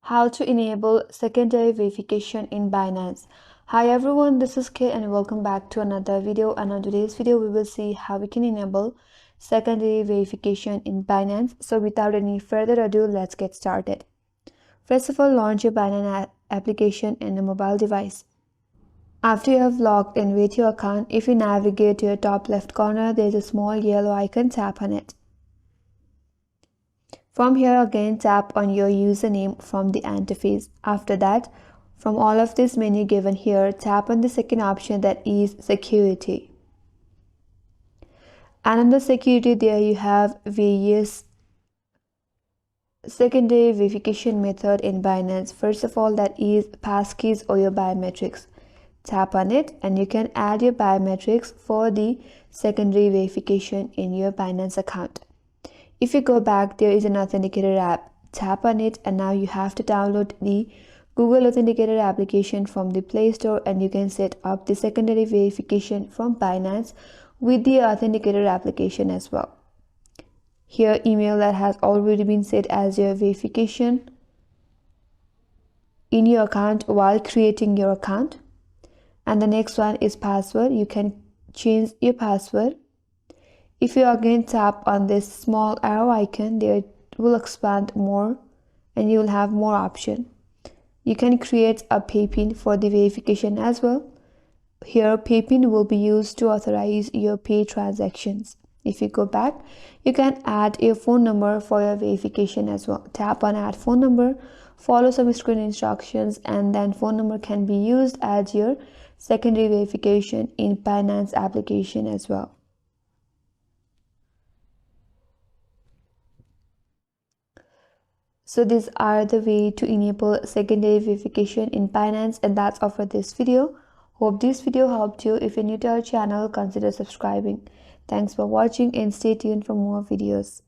How to enable secondary verification in Binance. Hi everyone, this is Kate and welcome back to another video. And on today's video we will see how we can enable secondary verification in Binance. So without any further ado, let's get started. First of all, launch your Binance application in a mobile device. After you have logged in with your account, if you navigate to your top left corner, there is a small yellow icon. Tap on it. From here again, tap on your username from the interface. After that, from all of this menu given here, tap on the second option, that is security. And under security, there you have various secondary verification method in Binance. First of all, that is passkeys or your biometrics. Tap on it and you can add your biometrics for the secondary verification in your Binance account. If you go back, there is an Authenticator app. Tap on it and now you have to download the Google Authenticator application from the Play Store, and you can set up the secondary verification from Binance with the Authenticator application as well. Here, email that has already been set as your verification in your account while creating your account. And the next one is password. You can change your password. If you again tap on this small arrow icon, there it will expand more and you will have more option. You can create a PayPin for the verification as well. Here, PayPin will be used to authorize your pay transactions. If you go back, you can add your phone number for your verification as well. Tap on add phone number, follow some screen instructions, and then phone number can be used as your secondary verification in Binance application as well. So these are the way to enable secondary verification in Binance, and that's all for this video. Hope this video helped you. If you're new to our channel, consider subscribing. Thanks for watching and stay tuned for more videos.